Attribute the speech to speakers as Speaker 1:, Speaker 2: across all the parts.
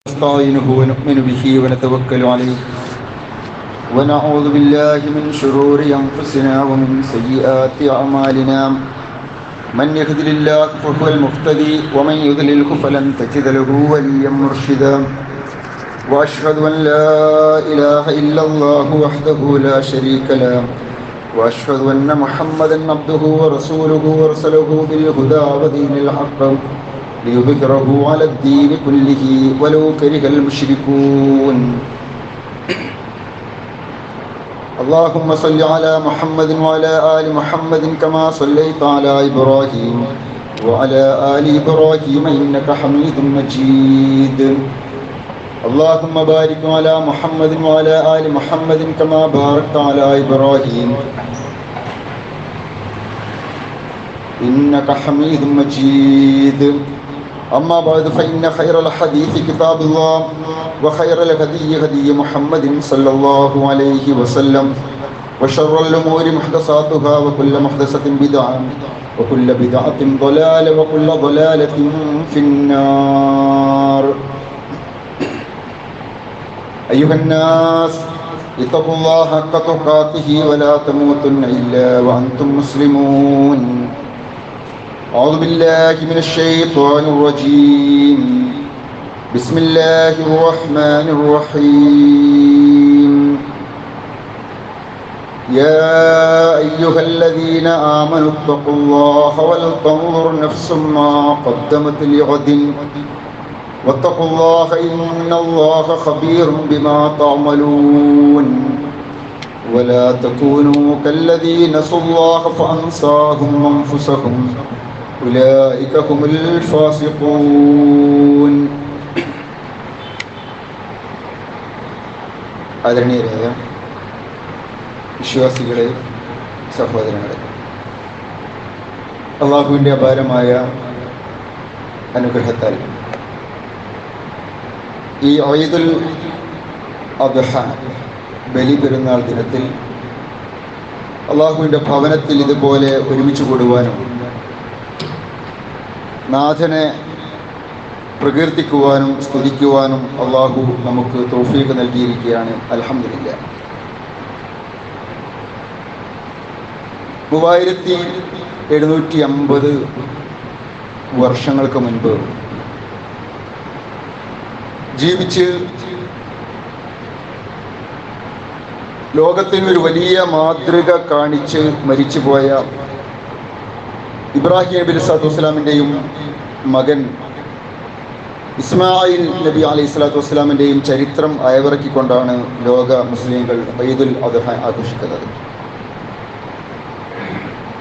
Speaker 1: نستعينه ونؤمن به ونتوكل عليه ونعوذ بالله من شرور أنفسنا ومن سيئات أعمالنا من يهد الله فهو المهتدي ومن يضلله فلن تجد له وليا مرشدا وأشهد أن لا إله إلا الله وحده لا شريك له وأشهد أن محمدا عبده ورسوله ورسله بالهدى ودين الحق ليظهره على الدين كله ولو كره المشركون. اللهم صل على محمد وعلى آل محمد كما صليت على إبراهيم وعلى آل إبراهيم إنك حميد مجيد. اللهم بارك على محمد وعلى آل محمد كما باركت على إبراهيم إنك حميد مجيد. أما بعد فإن خير الحديث كتاب الله وخير الهدي هدي محمد صلى الله عليه وسلم وشر الأمور محدثاتها وكل محدثة بدعة وكل بدعة ضلالة وكل ضلالة في النار. أيها الناس اتقوا الله حق تقاته ولا تموتن إلا وأنتم مسلمون. أعوذ بالله من الشيطان الرجيم. بسم الله الرحمن الرحيم. يا أيها الذين آمنوا اتقوا الله ولتنظر نفس ما قدمت لغد واتقوا الله إن الله خبير بما تعملون ولا تكونوا كالذين نسوا الله فأنساهم أنفسهم أولئك هم الفاسقون. ആദരണീയരായ വിശ്വാസികളെ, സഹോദരങ്ങളെ, അള്ളാഹുവിൻ്റെ അപാരമായ അനുഗ്രഹത്താൽ ഈ ഈദുൽ അദ്ഹ ബലി പെരുന്നാൾ ദിനത്തിൽ അള്ളാഹുവിൻ്റെ ഭവനത്തിൽ ഇതുപോലെ ഒരുമിച്ച് കൂടുവാനും നാഥനെ പ്രകീർത്തിക്കുവാനും സ്തുതിക്കുവാനും അള്ളാഹു നമുക്ക് തൗഫീഖ് നൽകിയിരിക്കുകയാണ്. അൽഹംദുലില്ലാഹ്. 3750 വർഷങ്ങൾക്ക് മുൻപ് ജീവിച്ച് ലോകത്തിന് ഒരു വലിയ മാതൃക കാണിച്ച് മരിച്ചുപോയ ഇബ്രാഹിം നബി സ്വല്ലല്ലാഹു അലൈഹി വസല്ലമിൻ്റെയും മകൻ ഇസ്മായിൽ നബി അലൈഹി സ്വലാത്തു വസ്സലാമിൻ്റെയും ചരിത്രം അയവിറക്കിക്കൊണ്ടാണ് ലോക മുസ്ലിങ്ങൾ ഈദുൽ അദ്ഹ ആഘോഷിക്കുന്നത്.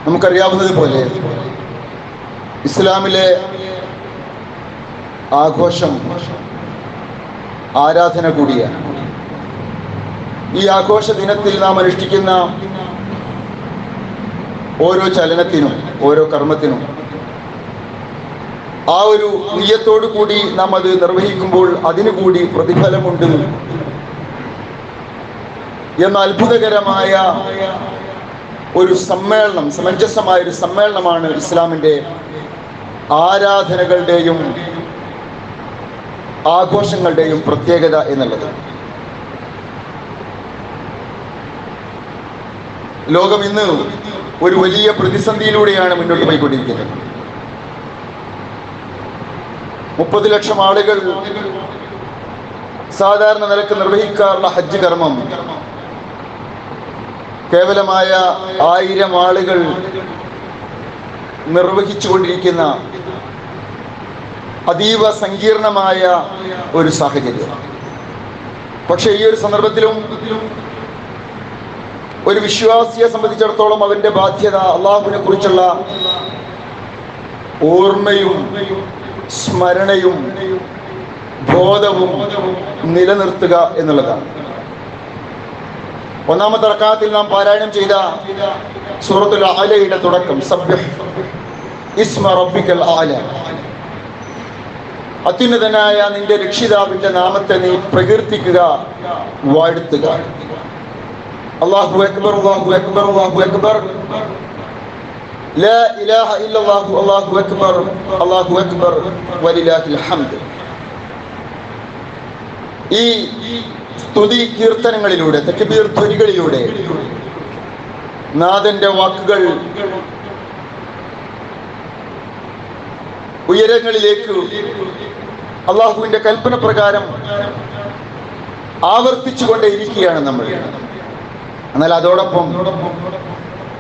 Speaker 1: നമുക്കറിയാവുന്നതുപോലെ ഇസ്ലാമിലെ ആഘോഷം ആരാധന കൂടിയാണ്. ഈ ആഘോഷ ദിനത്തിൽ നാം അനുഷ്ഠിക്കുന്ന ഓരോ ചലനത്തിനും ഓരോ കർമ്മത്തിനും ആ ഒരു നിയ്യത്തോടു കൂടി നാം അത് നിർവഹിക്കുമ്പോൾ അതിനു കൂടി പ്രതിഫലമുണ്ട് എന്ന അത്ഭുതകരമായ ഒരു സമ്മേളനം, സമഞ്ജസമായ ഒരു സമ്മേളനമാണ് ഇസ്ലാമിൻ്റെ ആരാധനകളുടെയും ആഘോഷങ്ങളുടെയും പ്രത്യേകത എന്നുള്ളത്. ലോകം ഇന്ന് ഒരു വലിയ പ്രതിസന്ധിയിലൂടെയാണ് മുന്നോട്ട് പോയിക്കൊണ്ടിരിക്കുന്നത്. 30 ലക്ഷം ആളുകൾ സാധാരണ നിലക്ക് നിർവഹിക്കാറുള്ള ഹജ്ജ് കർമ്മം കേവലമായ 1000 ആളുകൾ നിർവഹിച്ചുകൊണ്ടിരിക്കുന്ന അതീവ സങ്കീർണമായ ഒരു സാഹചര്യം. പക്ഷേ ഈ ഒരു സന്ദർഭത്തിലും ഒരു വിശ്വാസിയെ സംബന്ധിച്ചിടത്തോളം അവന്റെ ബാധ്യത അള്ളാഹുവിനെ കുറിച്ചുള്ള ഓർമ്മയും സ്മരണയും ബോധവും നിലനിർത്തുക എന്നുള്ളതാണ്. ഒന്നാമത്തെ റക്അത്തിൽ നാം പാരായണം ചെയ്ത സൂറത്തുൽ അലയുടെ തുടക്കം സബ്ബിഹ് ഇസ്മ റബ്ബിക്കൽ അഅല, അത്യുന്നതനായ നിന്റെ രക്ഷിതാവിന്റെ നാമത്തെ നീ പ്രകീർത്തിക്കുക, വാഴ്ത്തുക. അല്ലാഹു അക്ബർ, അല്ലാഹു അക്ബർ, അല്ലാഹു അക്ബർ, ലാ ഇലാഹ ഇല്ലല്ലാഹു, അല്ലാഹു അക്ബർ, അല്ലാഹു അക്ബർ, വലില്ലാഹിൽ ഹംദ്. ഈ സ്തുതി കീർത്തനങ്ങളിലൂടെ, തക്ബീർ ധ്വനികളിലൂടെ നാഥന്റെ വാക്കുകൾ ഉയരങ്ങളിലേക്ക് അള്ളാഹുവിന്റെ കൽപ്പന പ്രകാരം ആവർത്തിച്ചുകൊണ്ടേയിരിക്കുകയാണ് നമ്മൾ. എന്നാൽ അതോടൊപ്പം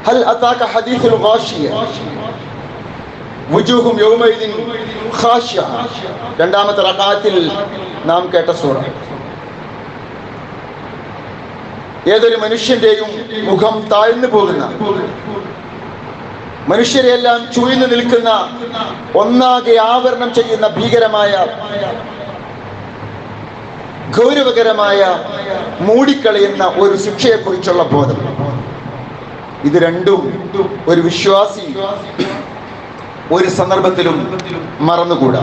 Speaker 1: ഹൽ അതാക ഹദീസുൽ ഗാശിയ വുജൂഹും യൗമഇദിൻ ഖാശിയ, രണ്ടാമത്തെ റക്അത്തിൽ നാം കേട്ട സൂറ. ഏതൊരു മനുഷ്യന്റെയും മുഖം താഴ്ന്നു പോകുന്ന, മനുഷ്യരെയെല്ലാം ചുഴിഞ്ഞു നിൽക്കുന്ന, ഒന്നാകെ ആവരണം ചെയ്യുന്ന ഭീകരമായ, ഗൗരവകരമായ, മൂടിക്കളയുന്ന ഒരു ശിക്ഷയെക്കുറിച്ചുള്ള ബോധം. ഇത് രണ്ടും ഒരു വിശ്വാസി ഒരു സന്ദർഭത്തിലും മറന്നുകൂടാ.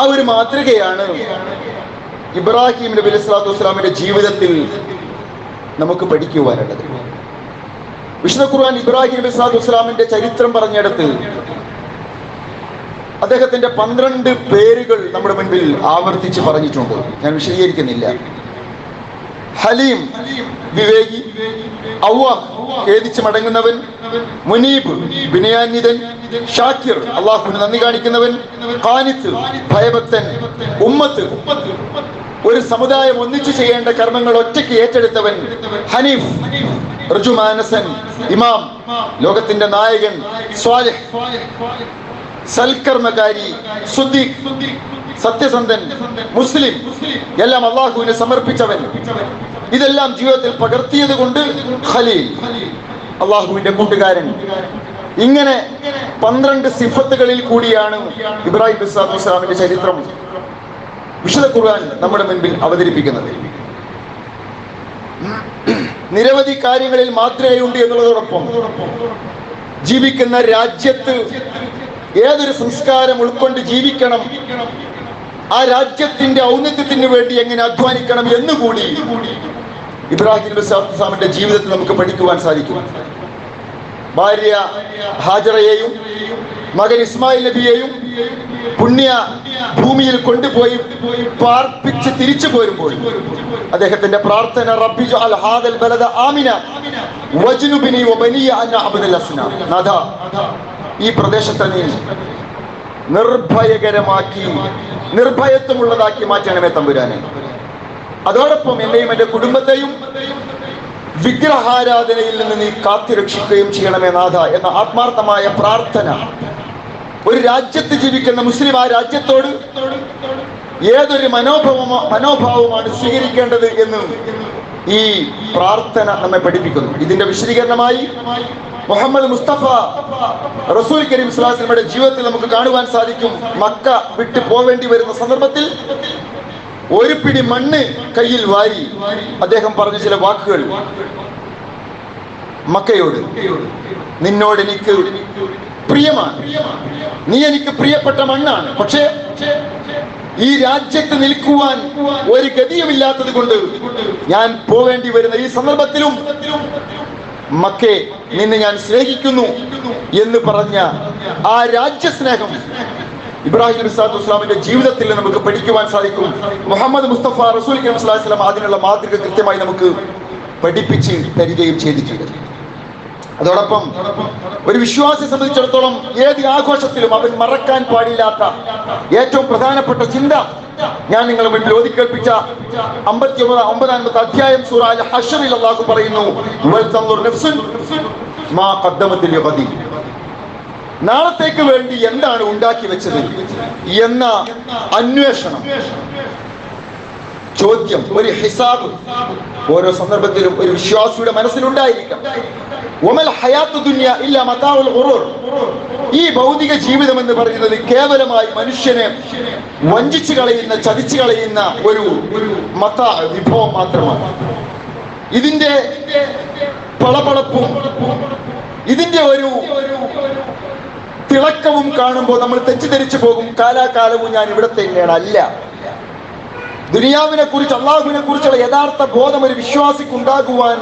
Speaker 1: ആ ഒരു മാതൃകയാണ് ഇബ്രാഹിം നബി അലൈഹി സ്വലാത്തു വസ്സലാമിന്റെ ജീവിതത്തിൽ നമുക്ക് പഠിക്കുവാനുള്ളത്. വിശുദ്ധ ഖുർആൻ ഇബ്രാഹിം നബി സ്വലാത്തു വസ്സലാമിന്റെ ചരിത്രം പറഞ്ഞെടുത്ത് അദ്ദേഹത്തിന്റെ 12 പേരുകൾ നമ്മുടെ മുൻപിൽ ആവർത്തിച്ച് പറഞ്ഞിട്ടുണ്ട്. ഞാൻ വിശദീകരിക്കുന്നില്ല. ഹലീം, വിവേകി; അവ്വാഹ്, ഖേദിച്ച് മടങ്ങുന്നവൻ; മുനീബ്, വിനയാന്വിതൻ; ഷാക്കിർ, അള്ളാഹുവിന് നന്ദി കാണിക്കുന്നവൻ; ഖാനിത്ത്, ഭയഭക്തൻ; ഉമ്മത്ത്, ഒരു സമുദായം ഒന്നിച്ചു ചെയ്യേണ്ട കർമ്മങ്ങൾ ഒറ്റയ്ക്ക് ഏറ്റെടുത്തവൻ; ഹനീഫ്, ഋജുമാനസൻ; ഇമാം, ലോകത്തിന്റെ നായകൻ; സ്വാലിഹ്, സൽക്കർമ്മകാരി; സുദ്ദീഖ്, സത്യസന്ധൻ; മുസ്ലിം, എല്ലാം അള്ളാഹുവിന് സമർപ്പിച്ചവൻ. ഇതെല്ലാം ജീവിതത്തിൽ പകർത്തിയത് കൊണ്ട് ഖലീൽ, അള്ളാഹുവിന്റെ കൂട്ടുകാരൻ. ഇങ്ങനെ 12 സിഫത്തുകളിൽ കൂടിയാണ് ഇബ്രാഹിം നബി സ്വല്ലല്ലാഹു അലൈഹി വസല്ലമയുടെ ചരിത്രം വിശുദ്ധ ഖുർആൻ നമ്മുടെ മുൻപിൽ അവതരിപ്പിക്കുന്നത്. നിരവധി കാര്യങ്ങളിൽ മാതൃകയുണ്ട് എന്നുള്ളതോടൊപ്പം ജീവിക്കുന്ന രാജ്യത്ത് ഏതൊരു സംസ്കാരം ഉൾക്കൊണ്ട് ജീവിക്കണം, ആ രാജ്യത്തിന്റെ ഔന്നത്യത്തിന് വേണ്ടി എങ്ങനെ അധ്വാനിക്കണം എന്നുകൂടി ഇബ്രാഹിം നബി സ്വല്ലല്ലാഹു അലൈഹി വസല്ലമയുടെ ജീവിതത്തിൽ നമുക്ക് പഠിക്കുവാൻ സാധിക്കും. ഭാര്യ ഹാജറയെയും മകൻ ഇസ്മായിൽ നബിയെയും പുണ്യ ഭൂമിയിൽ കൊണ്ടുപോയി പാർപ്പിച്ച് തിരിച്ചു പോരുമ്പോൾ അദ്ദേഹത്തിന്റെ പ്രാർത്ഥന, റബ്ബി ജഅൽ ഹാദൽ ബലദ ആമിന വജ്നുബിനി വബനിയ അൻ അഅ്ബുദൽ അസ്നാം. നാഥ, ഈ പ്രദേശത്തെ നീ നിർഭയകരമാക്കി, നിർഭയത്വമുള്ളതാക്കി മാറ്റണമേ തമ്പുരാനെ. അതോടൊപ്പം എന്നെയും എന്റെ കുടുംബത്തെയും വിഗ്രഹാരാധനയിൽ നിന്ന് നീ കാത്തുരക്ഷിക്കുകയും ചെയ്യണമേ നാഥ എന്ന ആത്മാർത്ഥമായ പ്രാർത്ഥന. ഒരു രാജ്യത്ത് ജീവിക്കുന്ന മുസ്ലിം ആ രാജ്യത്തോട് ഏതൊരു മനോഭാവമാണ് സ്വീകരിക്കേണ്ടത് എന്ന് ഈ പ്രാർത്ഥന നമ്മെ പഠിപ്പിക്കുന്നു. ഇതിന്റെ വിശദീകരണമായി മുഹമ്മദ് മുസ്തഫ റസൂൽ കരീം സ്വല്ലല്ലാഹു അലൈഹി വസല്ലമയുടെ ജീവിതത്തിൽ നമുക്ക് കാണുവാൻ സാധിക്കും. മക്ക വിട്ടു പോവേണ്ടി വരുന്ന സന്ദർഭത്തിൽ ഒരു പിടി മണ്ണ് കയ്യിൽ വാരി അദ്ദേഹം പറഞ്ഞ ചില വാക്കുകൾ മക്കയോട്: നിന്നോട് എനിക്ക് പ്രിയമാണ്, നീ എനിക്ക് പ്രിയപ്പെട്ട മണ്ണാണ്. പക്ഷേ ഈ രാജ്യത്ത് നിൽക്കുവാൻ ഒരു ഗതിയുമില്ലാത്തത് കൊണ്ട് ഞാൻ പോവേണ്ടി വരുന്ന ഈ സന്ദർഭത്തിലും മക്കേ, നിന്നെ ഞാൻ സ്നേഹിക്കുന്നു എന്ന് പറഞ്ഞ ആ രാജ്യസ്നേഹം ഇബ്രാഹിം നബി സ്വല്ലല്ലാഹു അലൈഹി വസല്ലമയുടെ ജീവിതത്തിൽ നമുക്ക് പഠിക്കുവാൻ സാധിക്കും. മുഹമ്മദ് മുസ്തഫ റസൂൽ കരീം സ്വല്ലല്ലാഹു അലൈഹി വസല്ലം അതിനുള്ള മാതൃക കൃത്യമായി നമുക്ക് പഠിപ്പിച്ച് തരികയും ചെയ്തിട്ടുണ്ട്. അതോടൊപ്പം ഒരു വിശ്വാസിയെ സംബന്ധിച്ചിടത്തോളം ഏത് ആഘോഷത്തിലും അവൻ മറക്കാൻ പാടില്ലാത്ത ഏറ്റവും പ്രധാനപ്പെട്ട ചിന്ത ഞാൻ നിങ്ങളുടെ മുൻപിൽ ഓതിക്കേൽപ്പിച്ച 59-ാമത്തെ അധ്യായം സൂറ അൽ ഹശ്റിൽ അല്ലാഹു പറയുന്നു: വൽ തൻദുർ നഫ്സുൻ മാ ഖദ്ദമത് ലിഗദി. നാളത്തേക്ക് വേണ്ടി എന്താണ് ഉണ്ടാക്കി വെച്ചത് എന്ന അന്വേഷണം, ചോദ്യം, ഒരു ഹിസാബ് ഓരോ സന്ദർഭത്തിലും ഒരു വിശ്വാസിയുടെ മനസ്സിലുണ്ടായിരിക്കാം. വമൽ ഹയാത്തു ദുനിയ ഇല്ലാ മതാഉൽ ഗുറൂർ. ഈ ഭൗതിക ജീവിതം എന്ന് പറയുന്നത് കേവലമായി മനുഷ്യനെ വഞ്ചിച്ചു കളയുന്ന, ചതിച്ചു കളയുന്ന ഒരു മതാ വിഭവം മാത്രമാണ്. ഇതിന്റെ പളപളപ്പും ഇതിന്റെ ഒരു തിളക്കവും കാണുമ്പോൾ നമ്മൾ തെറ്റിദ്ധരിച്ചു പോകും, കാലാകാലവും ഞാൻ ഇവിടെ തന്നെയാണ്. അല്ല, ദുനിയാവിനെ കുറിച്ച്, അള്ളാഹുവിനെ കുറിച്ചുള്ള യഥാർത്ഥ ബോധം ഒരു വിശ്വാസിക്ക് ഉണ്ടാകുവാൻ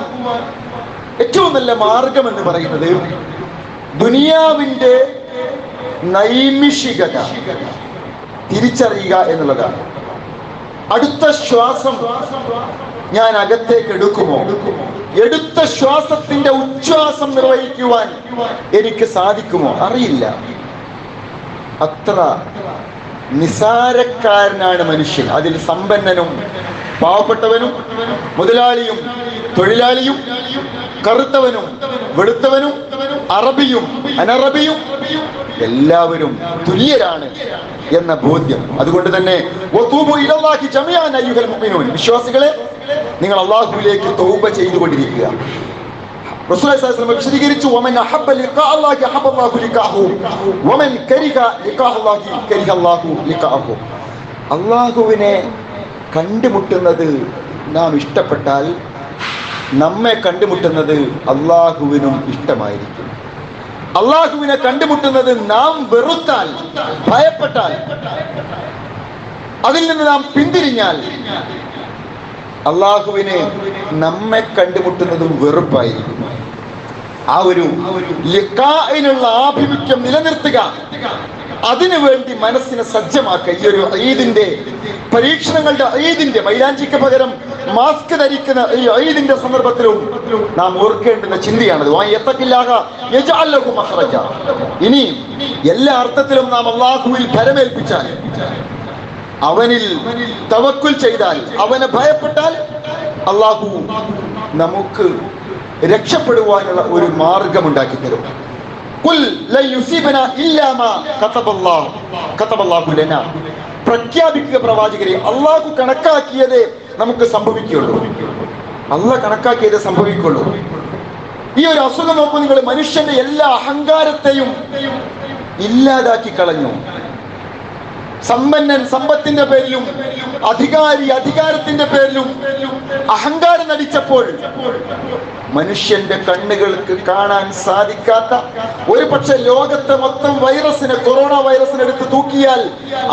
Speaker 1: ഏറ്റവും നല്ല മാർഗം എന്ന് പറയുന്നത് ദുനിയാവിന്റെ നൈമിഷികത, തിരിച്ചറിയുക എന്നുള്ളതാണ്. അടുത്ത ശ്വാസം ഞാൻ അകത്തേക്ക് എടുക്കുമോ? എടുത്ത ശ്വാസത്തിന്റെ ഉച്ഛ്വാസം നിർവഹിക്കുവാൻ എനിക്ക് സാധിക്കുമോ? അറിയില്ല. അത്ര നിസാരക്കാരനാണ് മനുഷ്യൻ. അതിൽ സമ്പന്നനും പാവപ്പെട്ടവനും മുതലാളിയും തൊഴിലാളിയും കറുത്തവനും വെളുത്തവനും അറബിയും അനറബിയും എല്ലാവരും തുല്യരാണ് എന്ന ബോധ്യം. അതുകൊണ്ട് തന്നെ വിശ്വാസികളെ, നിങ്ങൾ അള്ളാഹുവിലേക്ക് തൗബ ചെയ്തുകൊണ്ടിരിക്കുക. റസൂലുള്ളാഹി സ്വല്ലല്ലാഹു അലൈഹി വസല്ലം വിശദീകരിച്ചു, വമൻ അഹബ്ബ ലിഖാ അല്ലാഹി അഹബ്ബ അല്ലാഹു ലിഖാഹു വമൻ കരിഹ ലിഖാ അല്ലാഹി കരിഹ അല്ലാഹു ലിഖാഹു. അള്ളാഹുവിനെ കണ്ടുമുട്ടുന്നത് നാം ഇഷ്ടപ്പെട്ടാൽ നമ്മെ കണ്ടുമുട്ടുന്നത് അള്ളാഹുവിനും ഇഷ്ടമായിരിക്കും. അള്ളാഹുവിനെ കണ്ടുമുട്ടുന്നത് നാം വെറുത്താൽ, ഭയപ്പെട്ടാൽ, അതിൽ നിന്ന് നാം പിന്തിരിഞ്ഞാൽ അള്ളാഹുവിനെ നമ്മെ കണ്ടുമുട്ടുന്നതും വെറുപ്പായിരിക്കും. ആ ഒരു ലിഖാഇനുള്ള ആഭിമുഖ്യം നിലനിർത്തുക, അതിനുവേണ്ടി മനസ്സിനെ സജ്ജമാക്കുക. ഈ ഒരു ഈദിന്റെ പരീക്ഷണങ്ങളുടെ ഈദിന്റെ മൈലാഞ്ചിക്ക് പകരം മാസ്ക് ധരിക്കുന്ന ഈ ഈദിന്റെ സന്ദർഭത്തിലും നാം ഓർക്കേണ്ടുന്ന ചിന്തയാണത്. ഇനി എല്ലാ അർത്ഥത്തിലും നാം അള്ളാഹുവിൽ ഭരമേൽപ്പിച്ചാൽ, അവനിൽ തവക്കുൽ ചെയ്താൽ, അവനെ ഭയപ്പെട്ടാൽ അള്ളാഹു നമുക്ക് രക്ഷപ്പെടുവാനുള്ള ഒരു മാർഗമുണ്ടാക്കി തരും. പ്രഖ്യാപിക്കുക പ്രവാചകരെ, അള്ളാഹു കണക്കാക്കിയതേ നമുക്ക് സംഭവിക്കുള്ളൂ. അള്ളാഹ് കണക്കാക്കിയതേ സംഭവിക്കുള്ളൂ. ഈ ഒരു അസുഖം നോക്കൂ നിങ്ങൾ. മനുഷ്യന്റെ എല്ലാ അഹങ്കാരത്തെയും ഇല്ലാതാക്കി കളഞ്ഞു. സമ്പന്നൻ സമ്പത്തിന്റെ പേരിലും അധികാരി അധികാരത്തിന്റെ പേരിലും അഹങ്കാരം നടിച്ചപ്പോൾ മനുഷ്യന്റെ കണ്ണുകൾക്ക് കാണാൻ സാധിക്കാത്ത, ഒരു പക്ഷെ ലോകത്തെ മൊത്തം വൈറസിനെ, കൊറോണ വൈറസിനെ എടുത്ത് തൂക്കിയാൽ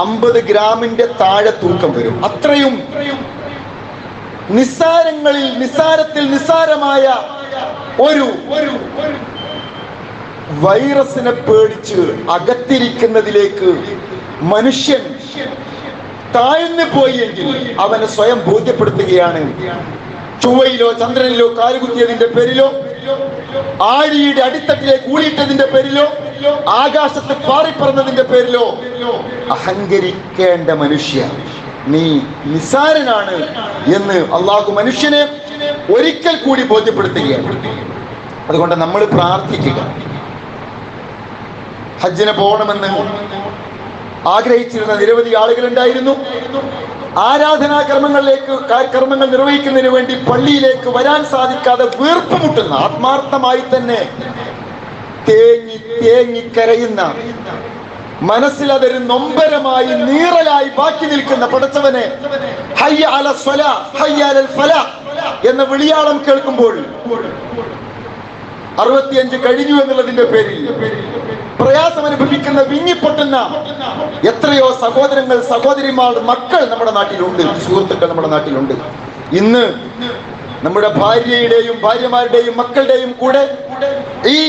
Speaker 1: 50 ഗ്രാമിന്റെ താഴെ തൂക്കം വരും. അത്രയും നിസ്സാരത്തിൽ നിസ്സാരമായ ഒരു വൈറസിനെ പേടിച്ച് അകത്തിരിക്കുന്നതിലേക്ക് മനുഷ്യൻ താഴ്ന്നു പോയി എങ്കിൽ അവനെ സ്വയം ബോധ്യപ്പെടുത്തുകയാണ്. ചൊവ്വയിലോ ചന്ദ്രനിലോ കാലുകുത്തിയതിന്റെ പേരിലോ, ആഴിയുടെ അടിത്തട്ടിലേക്ക് ഊളിയിട്ടതിന്റെ പേരിലോ, ആകാശത്ത് പാറിപ്പറന്നതിന്റെ പേരിലോ അഹങ്കരിക്കേണ്ട മനുഷ്യ, നീ നിസ്സാരനാണ് എന്ന് അള്ളാഹു മനുഷ്യനെ ഒരിക്കൽ കൂടി ബോധ്യപ്പെടുത്തുകയാണ്. അതുകൊണ്ട് നമ്മൾ പ്രാർത്ഥിക്കുക. ഹജ്ജിന് പോകണമെന്ന് ആഗ്രഹിച്ചിരുന്ന നിരവധി ആളുകളുണ്ടായിരുന്നു. ആരാധനാ കർമ്മങ്ങൾ നിർവഹിക്കുന്നതിന് വേണ്ടി പള്ളിയിലേക്ക് വരാൻ സാധിക്കാതെ വീർപ്പുമുട്ടുന്ന, ആത്മാർത്ഥമായി തന്നെ തേങ്ങി കരയുന്ന, മനസ്സിൽ അതൊരു നൊമ്പരമായി നീറലായി ബാക്കി നിൽക്കുന്ന പടച്ചവനെ, ഹയ്യ അല സ്വലാ ഹയ്യ അലൽ ഫലാ എന്ന വിളിയാളം കേൾക്കുമ്പോൾ 65 കഴിഞ്ഞു എന്നുള്ളതിന്റെ പേരിൽ പ്രയാസം അനുഭവിക്കുന്ന, വിങ്ങിപ്പൊട്ടുന്ന എത്രയോ സഹോദരങ്ങൾ, സഹോദരിമാർ, മക്കൾ നമ്മുടെ നാട്ടിലുണ്ട്, സുഹൃത്തുക്കൾ നമ്മുടെ നാട്ടിലുണ്ട്. ഇന്ന് നമ്മുടെ ഭാര്യമാരുടെയും മക്കളുടെയും കൂടെ ഈ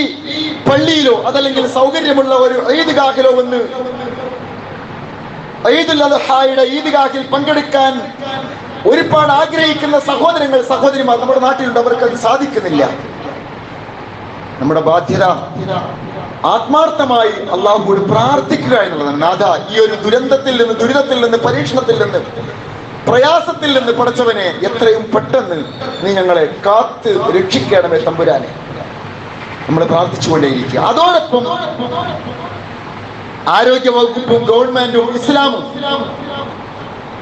Speaker 1: പള്ളിയിലോ അതല്ലെങ്കിൽ സൗകര്യമുള്ള ഒരു ഈദ്ഗാഹിലോ വന്ന് ഈദുൽ അദ്ഹായുടെ ഈദ്ഗാഹിൽ പങ്കെടുക്കാൻ ഒരുപാട് ആഗ്രഹിക്കുന്ന സഹോദരങ്ങൾ, സഹോദരിമാർ നമ്മുടെ നാട്ടിലുണ്ട്. അവർക്ക് അത് സാധിക്കുന്നില്ല. നമ്മുടെ ബാധ്യത ആത്മാർത്ഥമായി അള്ളാഹുവോട് പ്രാർത്ഥിക്കുക എന്നുള്ളതാണ്. നാഥ, ഈ ഒരു ദുരന്തത്തിൽ നിന്ന്, ദുരിതത്തിൽ നിന്ന്, പരീക്ഷണത്തിൽ നിന്ന്, പ്രയാസത്തിൽ നിന്ന് പടച്ചവനെ എത്രയും പെട്ടെന്ന് നീ ഞങ്ങളെ കാത്ത് രക്ഷിക്കണമേ തമ്പുരാനെ. നമ്മൾ പ്രാർത്ഥിച്ചുകൊണ്ടേയിരിക്കുക. അതോടൊപ്പം ആരോഗ്യ വകുപ്പും ഗവൺമെന്റും ഇസ്ലാമും,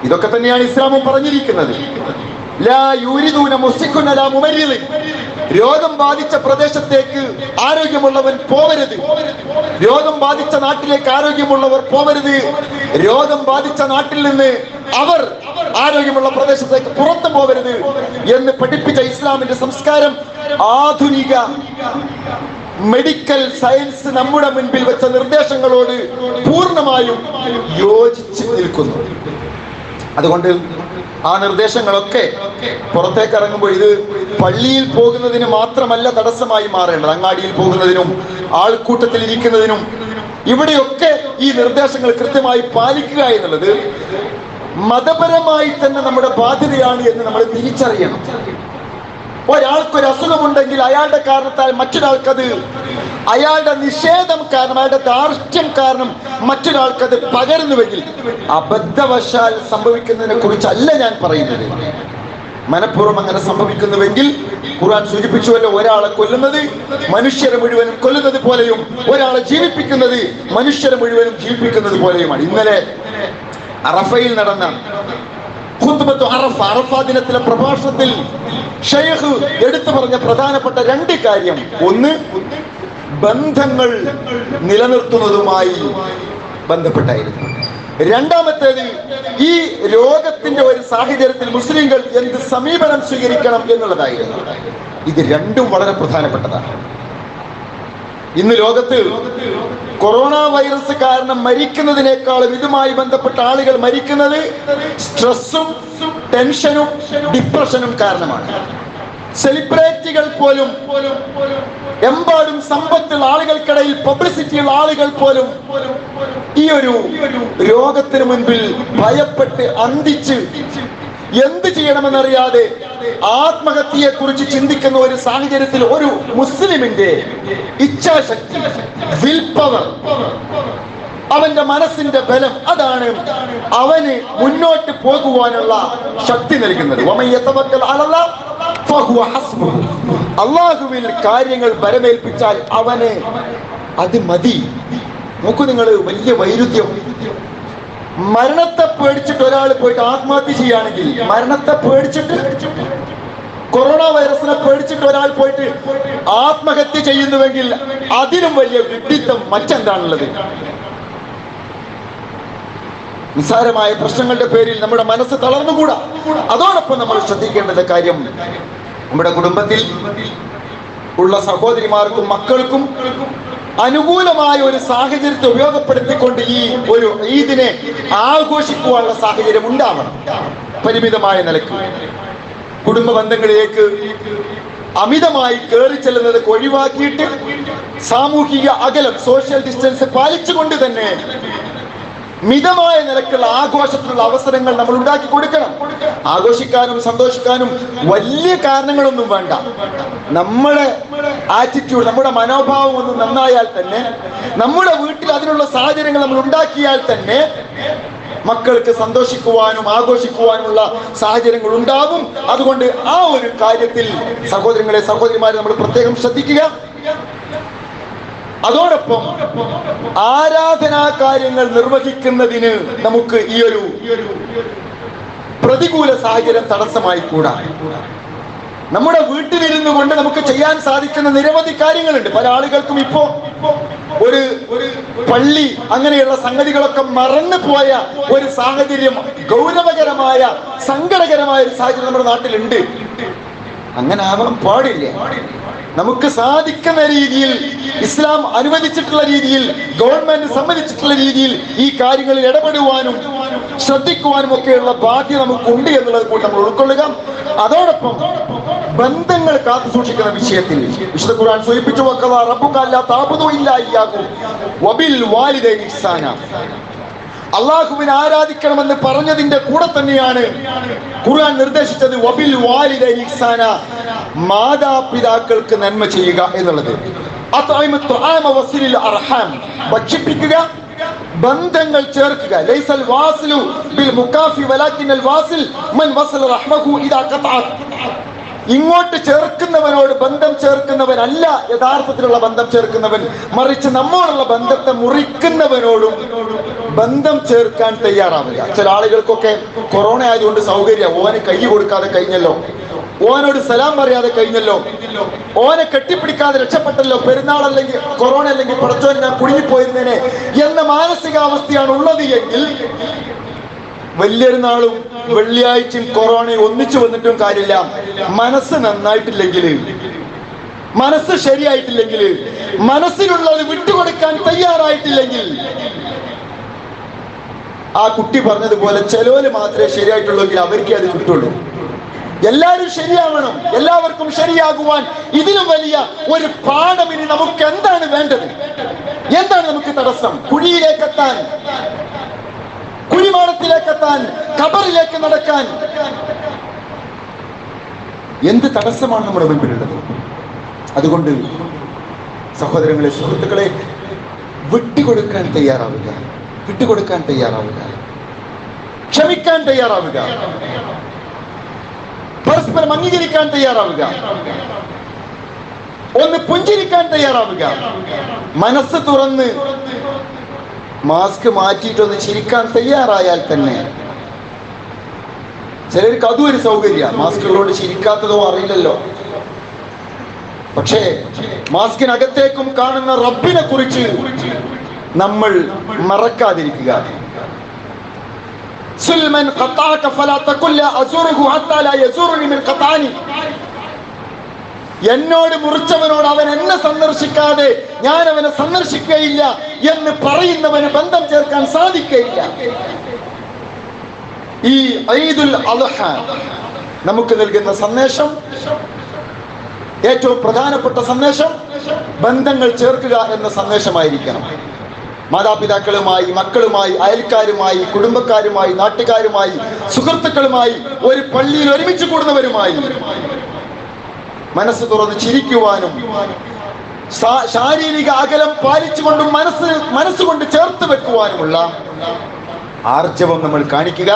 Speaker 1: ഇതൊക്കെ തന്നെയാണ് ഇസ്ലാമും പറഞ്ഞിരിക്കുന്നത്. രോഗം ബാധിച്ച പ്രദേശത്തേക്ക് ആരോഗ്യമുള്ളവൻ പോവരുത്. രോഗം ബാധിച്ച നാട്ടിലേക്ക് ആരോഗ്യമുള്ളവർ പോവരുത്. രോഗം ബാധിച്ച നാട്ടിൽ നിന്ന് അവർ ആരോഗ്യമുള്ള പ്രദേശത്തേക്ക് പുറത്തു പോവരുത് എന്ന് പഠിപ്പിച്ച ഇസ്ലാമിന്റെ സംസ്കാരം ആധുനിക മെഡിക്കൽ സയൻസ് നമ്മുടെ മുൻപിൽ വെച്ച നിർദ്ദേശങ്ങളോട് പൂർണ്ണമായും യോജിച്ച് നിൽക്കുന്നു. അതുകൊണ്ട് ആ നിർദ്ദേശങ്ങളൊക്കെ പുറത്തേക്ക് ഇറങ്ങുമ്പോൾ ഇത് പള്ളിയിൽ പോകുന്നതിന് മാത്രമല്ല തടസ്സമായി മാറേണ്ടത്. അങ്ങാടിയിൽ പോകുന്നതിനും ആൾക്കൂട്ടത്തിൽ ഇരിക്കുന്നതിനും ഇവിടെയൊക്കെ ഈ നിർദ്ദേശങ്ങൾ കൃത്യമായി പാലിക്കുക എന്നുള്ളത് മതപരമായി തന്നെ നമ്മുടെ ബാധ്യതയാണ് എന്ന് നമ്മൾ തിരിച്ചറിയണം. ഒരാൾക്കൊരു അസുഖമുണ്ടെങ്കിൽ അയാളുടെ കാരണത്താൽ മറ്റൊരാൾക്കത്, അയാളുടെ നിഷേധം കാരണം, അയാളുടെ ധാർഷ്ട്യം കാരണം മറ്റൊരാൾക്കത് പകരുന്നുവെങ്കിൽ അബദ്ധവശാൽ സംഭവിക്കുന്നതിനെ കുറിച്ചല്ല ഞാൻ പറയുന്നത്. മനഃപൂർവ്വം അങ്ങനെ സംഭവിക്കുന്നുവെങ്കിൽ ഖുർആൻ സൂചിപ്പിച്ചുവല്ലോ, ഒരാളെ കൊല്ലുന്നത് മനുഷ്യരെ മുഴുവനും കൊല്ലുന്നത് പോലെയും ഒരാളെ ജീവിപ്പിക്കുന്നത് മനുഷ്യരെ മുഴുവനും ജീവിപ്പിക്കുന്നത് പോലെയുമാണ്. ഇന്നലെ അറഫയിൽ നടന്ന ഖുത്ബത്തു അറഫ, അറഫ ദിനത്തിലെ പ്രഭാഷണത്തിൽ ഷൈഖ് എടുത്തു പറഞ്ഞ പ്രധാനപ്പെട്ട 2 കാര്യം, ഒന്ന് ബന്ധങ്ങൾ നിലനിർത്തുന്നതുമായി ബന്ധപ്പെട്ടായിരുന്നു. രണ്ടാമത്തേത് ഈ രോഗത്തിന്റെ ഒരു സാഹചര്യത്തിൽ മുസ്ലിങ്ങൾ എന്ത് സമീപനം സ്വീകരിക്കണം എന്നുള്ളതായിരുന്നു. ഇത് രണ്ടും വളരെ പ്രധാനപ്പെട്ടതാണ്. ഇന്ന് ലോകത്ത് കൊറോണ വൈറസ് കാരണം മരിക്കുന്നതിനേക്കാളും ഇതുമായി ബന്ധപ്പെട്ട ആളുകൾ മരിക്കുന്നത് സ്ട്രെസ്സും ടെൻഷനും ഡിപ്രഷനും കാരണമാണ്. സെലിബ്രിറ്റികൾ പോലും, എമ്പാടും സമ്പത്തുള്ള ആളുകൾക്കിടയിൽ പബ്ലിസിറ്റിയുള്ള ആളുകൾ പോലും ഈ ഒരു രോഗത്തിന് മുൻപിൽ ഭയപ്പെട്ട് അന്തിച്ച് എന്ത് ചെയ്യണമെന്നറിയാതെ ആത്മഹത്യയെ കുറിച്ച് ചിന്തിക്കുന്ന ഒരു സാഹചര്യത്തിൽ ഒരു മുസ്ലിമിന്റെ ഇച്ഛാശക്തി, വിൽ പവർ, അവന്റെ മനസ്സിന്റെ ബലം, അതാണ് അവന് മുന്നോട്ട് പോകുവാനുള്ള ശക്തി നൽകുന്നത്. അല്ലാഹുവിൽ കാര്യങ്ങൾ ബലമേൽപ്പിച്ചാൽ അവന് അത് മതി. നോക്കൂ നിങ്ങൾ, വലിയ വൈരുദ്ധ്യം. മരണത്തെ പേടിച്ചിട്ട് ഒരാൾ പോയിട്ട് ആത്മഹത്യ ചെയ്യുകയാണെങ്കിൽ, മരണത്തെ പേടിച്ചിട്ട്, കൊറോണ വൈറസിനെ പേടിച്ചിട്ട് ഒരാൾ പോയിട്ട് ആത്മഹത്യ ചെയ്യുന്നുവെങ്കിൽ അതിലും വലിയ വിഡ്ഢിത്തം മറ്റെന്താണുള്ളത്? നിസ്സാരമായ പ്രശ്നങ്ങളുടെ പേരിൽ നമ്മുടെ മനസ്സ് തളർന്നുകൂടാ. അതോടൊപ്പം നമ്മൾ ശ്രദ്ധിക്കേണ്ട കാര്യം, നമ്മുടെ കുടുംബത്തിൽ ഉള്ള സഹോദരിമാർക്കും മക്കൾക്കും അനുകൂലമായ ഒരു സാഹചര്യത്തെ ഉപയോഗപ്പെടുത്തിക്കൊണ്ട് ഈ ഒരു ഈദിനെ ആഘോഷിക്കുവാനുള്ള സാഹചര്യം ഉണ്ടാവണം. പരിമിതമായ നിലയ്ക്ക് കുടുംബ ബന്ധങ്ങളിലേക്ക് അമിതമായി കയറി ചെല്ലുന്നത് ഒഴിവാക്കിയിട്ട് സാമൂഹിക അകലം, സോഷ്യൽ ഡിസ്റ്റൻസ് പാലിച്ചുകൊണ്ട് തന്നെ മിതമായ നിലക്കുള്ള ആഘോഷത്തിനുള്ള അവസരങ്ങൾ നമ്മൾ ഉണ്ടാക്കി കൊടുക്കണം. ആഘോഷിക്കാനും സന്തോഷിക്കാനും വലിയ കാരണങ്ങളൊന്നും വേണ്ട. നമ്മുടെ ആറ്റിറ്റ്യൂഡ്, നമ്മുടെ മനോഭാവം ഒന്ന് നന്നായാൽ തന്നെ, നമ്മുടെ വീട്ടിൽ അതിനുള്ള സാഹചര്യങ്ങൾ നമ്മൾ ഉണ്ടാക്കിയാൽ തന്നെ മക്കൾക്ക് സന്തോഷിക്കുവാനും ആഘോഷിക്കുവാനുമുള്ള സാഹചര്യങ്ങൾ ഉണ്ടാകും. അതുകൊണ്ട് ആ ഒരു കാര്യത്തിൽ സഹോദരങ്ങളെ, സഹോദരിമാരെ നമ്മൾ പ്രത്യേകം ശ്രദ്ധിക്കുക. അതോടൊപ്പം ആരാധനാ കാര്യങ്ങൾ നിർവഹിക്കുന്നതിന് നമുക്ക് ഈ ഒരു പ്രതികൂല സാഹചര്യം തടസ്സമായി കൂടാ. നമ്മുടെ വീട്ടിലിരുന്നു കൊണ്ട് നമുക്ക് ചെയ്യാൻ സാധിക്കുന്ന നിരവധി കാര്യങ്ങളുണ്ട്. പല ആളുകൾക്കും ഇപ്പോ ഒരു പള്ളി അങ്ങനെയുള്ള സംഗതികളൊക്കെ മറന്നു പോയ ഒരു സാഹചര്യം, ഗൗരവകരമായ സങ്കടകരമായ ഒരു സാഹചര്യം നമ്മുടെ നാട്ടിലുണ്ട്. അങ്ങനെ ആവാൻ പാടില്ല. നമുക്ക് സാധിക്കുന്ന രീതിയിൽ, ഇസ്ലാം അനുവദിച്ചിട്ടുള്ള രീതിയിൽ, ഗവൺമെന്റ് സമ്മതിച്ചിട്ടുള്ള രീതിയിൽ ഈ കാര്യങ്ങളിൽ ഇടപെടുവാനും ശ്രദ്ധിക്കുവാനും ഒക്കെയുള്ള ബാധ്യത നമുക്കുണ്ട് എന്നുള്ളത് കൂടി നമ്മൾ ഉൾക്കൊള്ളുക. അതോടൊപ്പം ബന്ധങ്ങൾ കാത്തു സൂക്ഷിക്കുന്ന വിഷയത്തിൽ വിശുദ്ധ ഖുർആൻ സൂചിപ്പിച്ചു, വഖദാ റബ്ബുക അല്ലാ തഅബുദൂ ഇല്ലാ ഇയ്യാഹു വബിൽ വാലിദൈനി ഇഹ്സാന. അള്ളാഹുവിനെ ആരാധിക്കണമെന്ന് പറഞ്ഞതിന്റെ കൂടെ തന്നെയാണ് ഖുർആൻ നിർദ്ദേശിച്ചത് വബിൽ വാലിദൈനി ഇഹ്സാന, മാതാപിതാക്കൾക്ക് നന്മ ചെയ്യുക എന്നുള്ളത്. ഭക്ഷിപ്പിക്കുക, ബന്ധങ്ങൾ ചേർക്കുക. ലൈസൽ വാസിലു ബിൽ മുകാഫി വലാകിനൽ വാസിൽ മൻ വസല റഹ്മഹു ഇദാ ഖതഅ. ഇങ്ങോട്ട് ചേർക്കുന്നവനോട് ബന്ധം ചേർക്കുന്നവനല്ല യഥാർത്ഥത്തിലുള്ള ബന്ധം ചേർക്കുന്നവൻ, മറിച്ച് നമ്മോടുള്ള ബന്ധത്തെ മുറിക്കുന്നവനോടും ബന്ധം ചേർക്കാൻ തയ്യാറാവുക. ചില ആളുകൾക്കൊക്കെ കൊറോണ ആയതുകൊണ്ട് സൗകര്യം, ഓന് കൈ കൊടുക്കാതെ കഴിഞ്ഞല്ലോ, ഓനോട് സലാം പറയാതെ കഴിഞ്ഞല്ലോ, ഓനെ കെട്ടിപ്പിടിക്കാതെ രക്ഷപ്പെട്ടല്ലോ, പെരുന്നാൾ അല്ലെങ്കിൽ കൊറോണ അല്ലെങ്കിൽ പടച്ചോൻ ഞാൻ കുടുങ്ങിപ്പോയിരുന്നേനെ എന്ന മാനസികാവസ്ഥയാണ് ഉള്ളത് എങ്കിൽ വലിയൊരുനാളും വെള്ളിയാഴ്ചയും കൊറോണയും ഒന്നിച്ചു വന്നിട്ടും കാര്യമില്ല. മനസ്സ് നന്നായിട്ടില്ലെങ്കിൽ, മനസ്സ് ശരിയായിട്ടില്ലെങ്കിൽ, മനസ്സിലുള്ളത് വിട്ടുകൊടുക്കാൻ തയ്യാറായിട്ടില്ലെങ്കിൽ, ആ കുട്ടി പറഞ്ഞതുപോലെ ചിലവര് മാത്രമേ ശരിയായിട്ടുള്ളെങ്കിൽ അവർക്ക് അത് കിട്ടുള്ളൂ. എല്ലാവരും ശരിയാവണം, എല്ലാവർക്കും ശരിയാകുവാൻ ഇതിലും വലിയ ഒരു പാഠം ഇനി നമുക്ക് എന്താണ് വേണ്ടത്? എന്താണ് നമുക്ക് തടസ്സം? കുഴിയിലേക്കെത്താൻ, കുഴിമാടത്തിലേക്കെത്താൻ, ഖബറിലേക്ക് നടക്കാൻ എന്ത് തടസ്സമാണ് നമ്മുടെ മുൻപിലുള്ളത്? അതുകൊണ്ട് സഹോദരങ്ങളെ, സുഹൃത്തുക്കളെ, വിട്ടുകൊടുക്കാൻ തയ്യാറാവുക, വിട്ടുകൊടുക്കാൻ തയ്യാറാവുക, ക്ഷമിക്കാൻ തയ്യാറാവുക, പരസ്പരം അംഗീകരിക്കാൻ തയ്യാറാവുക, ഒന്ന് പുഞ്ചിരിക്കാൻ തയ്യാറാവുക, മനസ്സ് തുറന്ന് മാസ്ക് മാറ്റിയിട്ടൊന്ന് ചിരിക്കാൻ തയ്യാറായാൽ തന്നെ. ചിലർക്ക് അതും ഒരു സൗകര്യമാണ്, മാസ്കുകളോട് ചിരിക്കാത്തതോ അറിയില്ലല്ലോ. പക്ഷേ മാസ്കിനകത്തേക്കും കാണുന്ന റബ്ബിനെ കുറിച്ച് നമ്മൾ മറക്കാതിരിക്കുക. എന്നോട് മുറിച്ചവനോട് അവൻ എന്നെ സന്ദർശിക്കാതെ ഞാൻ അവനെ സന്ദർശിക്കുകയില്ല എന്ന് പറയുന്നവന് ബന്ധം ചേർക്കാൻ സാധിക്കുകയില്ല. ഈ ഈദുൽ അദ്ഹ നമുക്ക് നൽകുന്ന സന്ദേശം, ഏറ്റവും പ്രധാനപ്പെട്ട സന്ദേശം ബന്ധങ്ങൾ ചേർക്കുക എന്ന സന്ദേശമായിരിക്കണം. മാതാപിതാക്കളുമായി, മക്കളുമായി, അയൽക്കാരുമായി, കുടുംബക്കാരുമായി, നാട്ടുകാരുമായി, സുഹൃത്തുക്കളുമായി, ഒരു പള്ളിയിൽ ഒരുമിച്ച് കൂടുന്നവരുമായി മനസ്സ് തുറന്ന് ചിരിക്കുവാനും ശാരീരിക അകലം പാലിച്ചുകൊണ്ടും മനസ്സുകൊണ്ട് ചേർത്ത് വെക്കുവാനുമുള്ള ആർജവം നമ്മൾ കാണിക്കുക.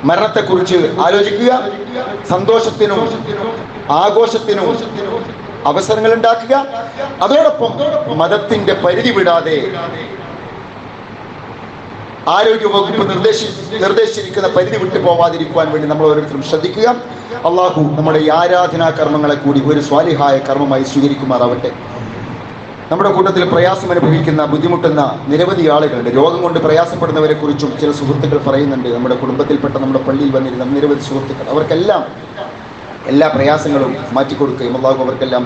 Speaker 1: മരണത്തെക്കുറിച്ച് ആലോചിക്കുക, സന്തോഷത്തിനും ആഘോഷത്തിനും അവസരങ്ങൾ ഉണ്ടാക്കുക. അതോടൊപ്പം മതത്തിന്റെ പരിധി വിടാതെ ആരോഗ്യവകുപ്പ് നിർദ്ദേശിച്ചിരിക്കുന്ന പരിധി വിട്ടു പോവാതിരിക്കുവാൻ വേണ്ടി നമ്മൾ ഓരോരുത്തരും ശ്രദ്ധിക്കുക. അള്ളാഹു നമ്മുടെ ഈ ആരാധനാ കർമ്മങ്ങളെ കൂടി ഒരു സ്വാലിഹായ കർമ്മമായി സ്വീകരിക്കുമാറാവട്ടെ. നമ്മുടെ കൂട്ടത്തിൽ പ്രയാസം അനുഭവിക്കുന്ന, ബുദ്ധിമുട്ടുന്ന നിരവധി ആളുകളുണ്ട്. രോഗം കൊണ്ട് പ്രയാസപ്പെടുന്നവരെ കുറിച്ചും ചില സുഹൃത്തുക്കൾ പറയുന്നുണ്ട്. നമ്മുടെ കുടുംബത്തിൽപ്പെട്ട, നമ്മുടെ പള്ളിയിൽ വന്നിരുന്ന നിരവധി സുഹൃത്തുക്കൾ, അവർക്കെല്ലാം എല്ലാ പ്രയാസങ്ങളും മാറ്റിക്കൊടുക്കുകയും അള്ളാഹു അവർക്കെല്ലാം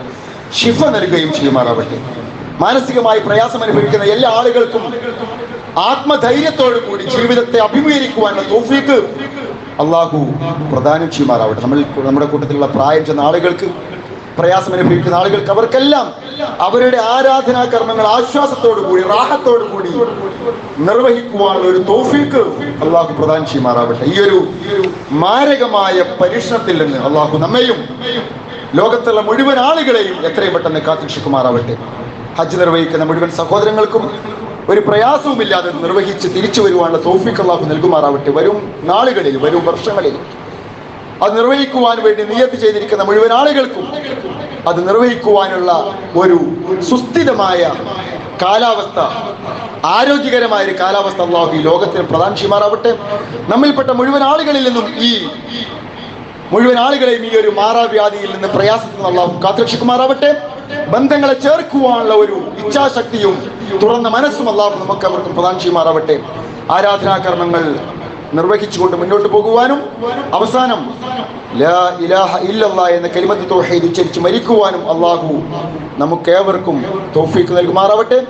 Speaker 1: ശിഫ നൽകുകയും ചെയ്യുമാറാവട്ടെ. മാനസികമായി പ്രയാസം അനുഭവിക്കുന്ന എല്ലാ ആളുകൾക്കും ആത്മധൈര്യത്തോടു കൂടി ജീവിതത്തെ അഭിമുഖീകരിക്കുവാനുള്ള തൗഫീഖ് അള്ളാഹു പ്രദാനം ചെയ്യുമാറാവട്ടെ. നമ്മുടെ കൂട്ടത്തിലുള്ള പ്രായം ചെന്ന ആളുകൾക്ക്, പ്രയാസം അനുഭവിക്കുന്ന ആളുകൾക്ക്, അവർക്കെല്ലാം അവരുടെ ആരാധനാ കർമ്മങ്ങൾ ആശ്വാസത്തോടു കൂടി, റാഹത്തോടു കൂടി നിർവഹിക്കുവാനുള്ള ഒരു തൗഫീഖ് അള്ളാഹു പ്രദാനം ചെയ്യുമാറാവട്ടെ. ഈ ഒരു മാരകമായ പരീക്ഷണത്തിൽ നിന്ന് അള്ളാഹു നമ്മയും ലോകത്തുള്ള മുഴുവൻ ആളുകളെയും എത്രയും പെട്ടെന്ന് കാത്തുരക്ഷിക്കുമാറാവട്ടെ. ഹജ്ജ് നിർവഹിക്കുന്ന മുഴുവൻ സഹോദരങ്ങൾക്കും ഒരു പ്രയാസവുമില്ലാതെ നിർവഹിച്ച് തിരിച്ചു വരുവാനുള്ള തൗഫീഖ് അള്ളാഹു നൽകുമാറാവട്ടെ. വരും നാളുകളിൽ, വരും വർഷങ്ങളിൽ അത് നിർവഹിക്കുവാൻ വേണ്ടി നിയത്ത് ചെയ്തിരിക്കുന്ന മുഴുവൻ ആളുകൾക്കും അത് നിർവഹിക്കുവാനുള്ള ഒരു സുസ്ഥിരമായ കാലാവസ്ഥ, ആരോഗ്യകരമായ ഒരു കാലാവസ്ഥ അള്ളാഹു ഈ ലോകത്തിന് പ്രദാനം ചെയ്യുമാറാവട്ടെ. നമ്മിൽപ്പെട്ട മുഴുവൻ ആളുകളിൽ നിന്നും മുഴുവൻ ആളുകളെയും ഈ ഒരു മാറാവ്യാധിയിൽ നിന്ന്, പ്രയാസത്തിൽ നിന്ന് അള്ളാഹു കാത്തുരക്ഷിക്കുമാറാവട്ടെ. ബന്ധങ്ങളെ ചേർക്കുവാനുള്ള ഒരു ഇച്ഛാശക്തിയും തുറന്ന മനസ്സും അള്ളാഹു നമുക്ക് അവർക്കും പ്രദാനം ചെയ്യുമാറാവട്ടെ. ആരാധനാകർമ്മങ്ങൾ നിർവഹിച്ചുകൊണ്ട് മുന്നോട്ട് പോകുവാനും അവസാനം ലാ ഇലാഹ ഇല്ലല്ലാഹ് എന്ന കലിമത്ത് തൗഹീദ് ഉച്ചരിച്ച് മരിക്കുവാനും അള്ളാഹു നമുക്കേവർക്കും തൗഫീഖ് നൽകുമാറാവട്ടെ.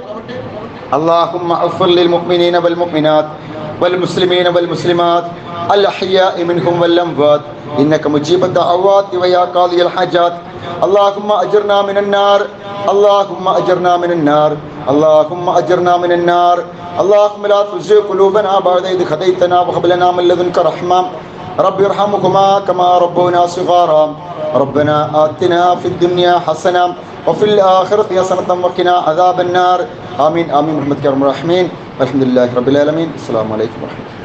Speaker 1: اللهم اغفر للمؤمنين والمؤمنات والمسلمين والمسلمات الأحياء منهم والأموات إنك مجيب الدعوات ويا قاضي الحاجات. اللهم أجرنا من النار، اللهم أجرنا من النار، اللهم أجرنا من النار. اللهم لا تزغ قلوبنا بعد إذ هديتنا وهب لنا من لدنك رحمة. رب ارحمهما كما ربونا صغارا. ربنا آتنا في الدنيا حسنة وفي الآخرة حسنة وقنا عذاب النار. آمين آمين برحمتك يا أرحم الراحمين. الحمد لله رب العالمين. السلام عليكم ورحمة الله.